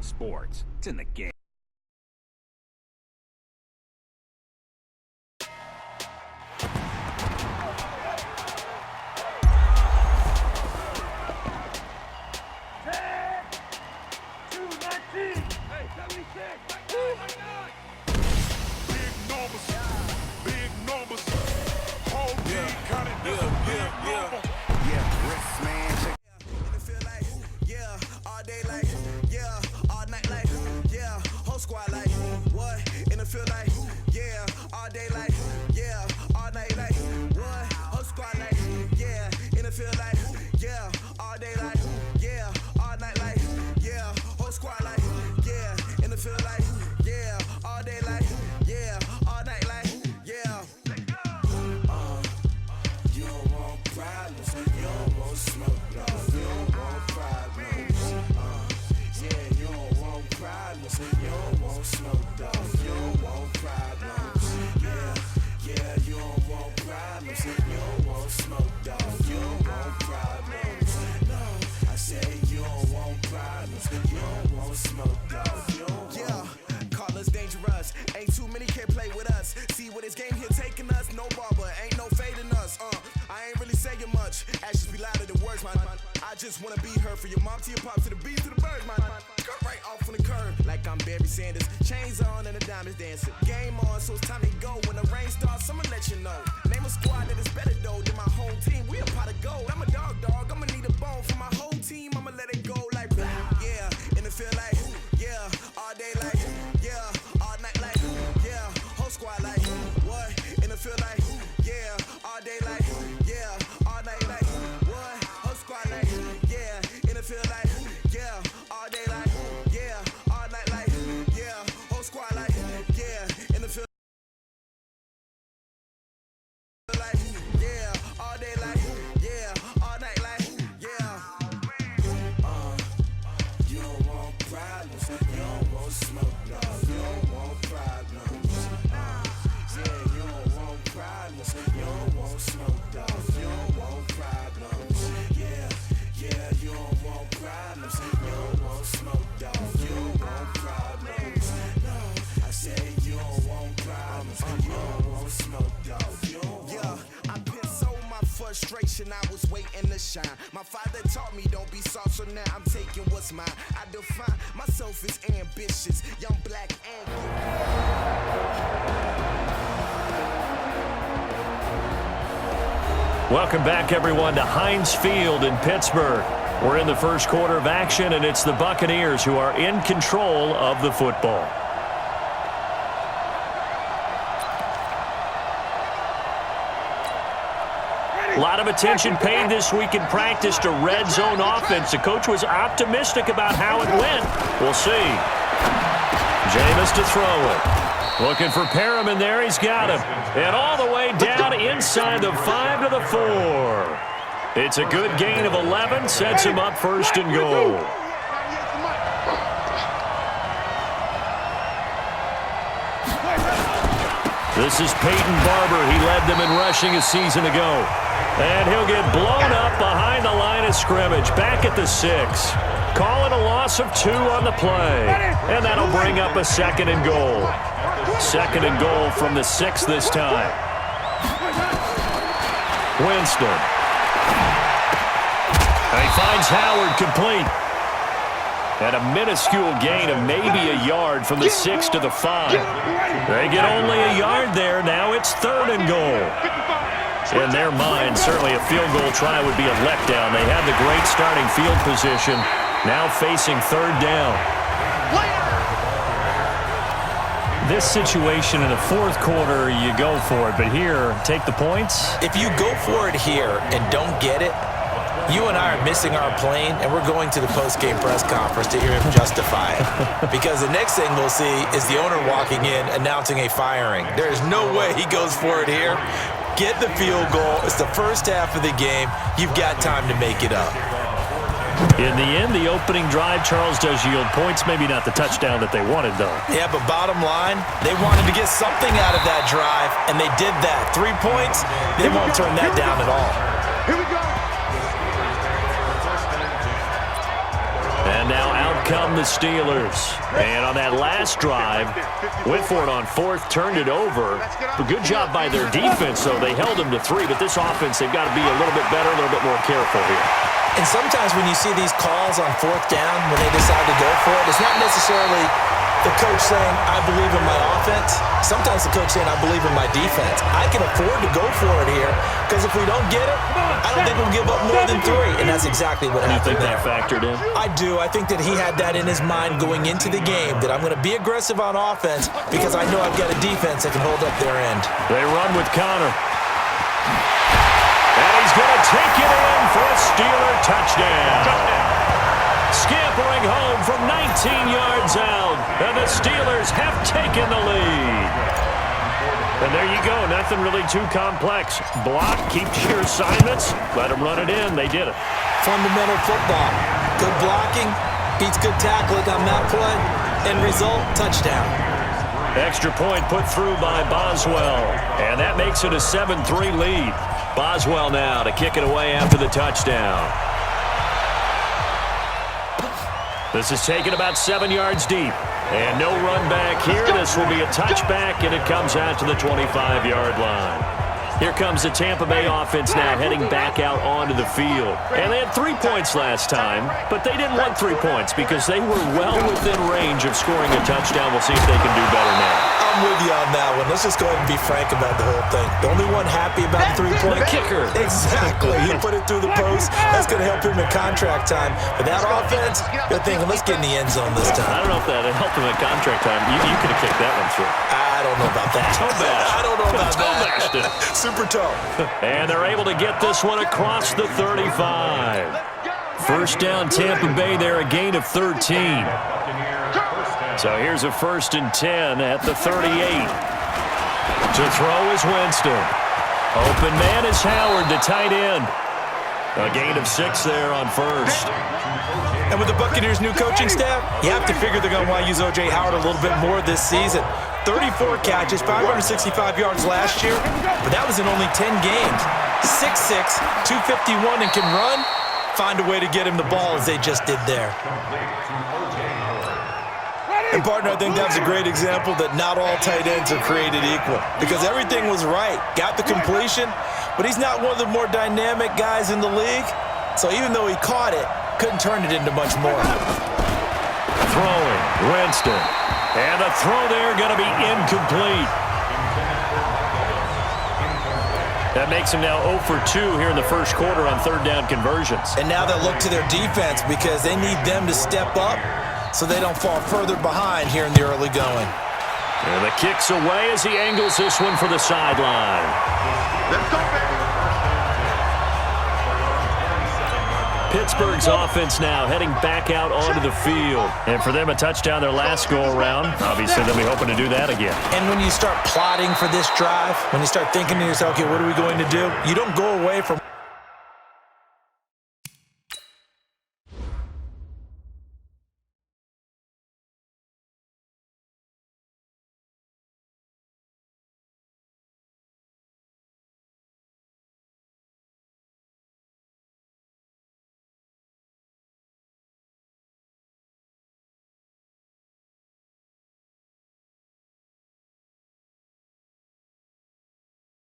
Sports. It's in the game. I was waiting to shine. My father taught me don't be soft, so now I'm taking what's mine. I define myself as ambitious, young, black, and Welcome back, everyone, to Heinz Field in Pittsburgh. We're in the first quarter of action, and it's the Buccaneers who are in control of the football. A lot of attention paid this week in practice to red zone offense. The coach was optimistic about how it went. We'll see. Jameis to throw it. Looking for Perriman there. He's got him. And all the way down inside the 5 to the 4. It's a good gain of 11. Sets him up first and goal. This is Peyton Barber. He led them in rushing a season ago. And he'll get blown up behind the line of scrimmage. Back at the 6. Calling a loss of 2 on the play. And that'll bring up a second and goal. Second and goal from the 6 this time. Winston. And he finds Howard complete. And a minuscule gain of maybe a yard from the 6 to the 5. They get only a yard there. Now it's third and goal. In their mind, certainly a field goal try would be a letdown. They had the great starting field position, now facing third down. This situation in the fourth quarter, you go for it. But here, take the points. If you go for it here and don't get it, you and I are missing our plane, and we're going to the post-game press conference to hear him justify it. Because the next thing we'll see is the owner walking in announcing a firing. There is no way he goes for it here. Get the field goal. It's the first half of the game. You've got time to make it up. In the end, the opening drive, Charles, does yield points. Maybe not the touchdown that they wanted, though. Yeah, but bottom line, they wanted to get something out of that drive, and they did that. 3 points, they won't turn that down at all. Here we go. And now out come the Steelers. And on that last drive, went for it on fourth, turned it over. A good job by their defense, though. They held them to 3, but this offense, they've got to be a little bit better, a little bit more careful here. And sometimes when you see these calls on fourth down, when they decide to go for it, it's not necessarily the coach saying, I believe in my offense. Sometimes the coach saying, I believe in my defense. I can afford to go for it here because if we don't get it, I don't think we'll give up more than 3. And that's exactly what happened there. You think that factored in? I do. I think that he had that in his mind going into the game, that I'm going to be aggressive on offense because I know I've got a defense that can hold up their end. They run with Connor. And he's going to take it in for a Steeler touchdown. Scampering home from 19 yards out, and the Steelers have taken the lead. And there you go, nothing really too complex. Block, keep to your assignments, let them run it in. They did it. Fundamental football. Good blocking, beats good tackling on that play, end result, touchdown. Extra point put through by Boswell, and that makes it a 7-3 lead. Boswell now to kick it away after the touchdown. This is taken about 7 yards deep. And no run back here. This will be a touchback, and it comes out to the 25-yard line. Here comes the Tampa Bay offense now heading back out onto the field. And they had 3 points last time, but they didn't want 3 points because they were well within range of scoring a touchdown. We'll see if they can do better now. I'm with you on that one. Let's just go ahead and be frank about the whole thing. The only one happy about the 3-point kicker. Exactly. He put it through the post. That's going to help him in contract time. But that offense, they're thinking, let's get in the end zone this time. I don't know if that helped him in contract time. You could have kicked that one through. I don't know about that. I don't know about that. Super toe. And they're able to get this one across the 35. First down, Tampa Bay there, a gain of 13. So here's a 1st and 10 at the 38. To throw is Winston. Open man is Howard, the tight end. A gain of 6 there on first. And with the Buccaneers' new coaching staff, you have to figure they're going to want to use O.J. Howard a little bit more this season. 34 catches, 565 yards last year, but that was in only 10 games. 6'6", 251, and can run. Find a way to get him the ball as they just did there. And, partner, I think that was a great example that not all tight ends are created equal because everything was right. Got the completion, but he's not one of the more dynamic guys in the league. So even though he caught it, couldn't turn it into much more. Throwing, Winston. And the throw there going to be incomplete. That makes him now 0 for 2 here in the first quarter on third down conversions. And now they'll look to their defense because they need them to step up so they don't fall further behind here in the early going. And the kick's away as he angles this one for the sideline. Let's go, baby. Pittsburgh's offense now heading back out onto the field. And for them, a touchdown their last go-around. Obviously, they'll be hoping to do that again. And when you start plotting for this drive, when you start thinking to yourself, okay, what are we going to do? You don't go away from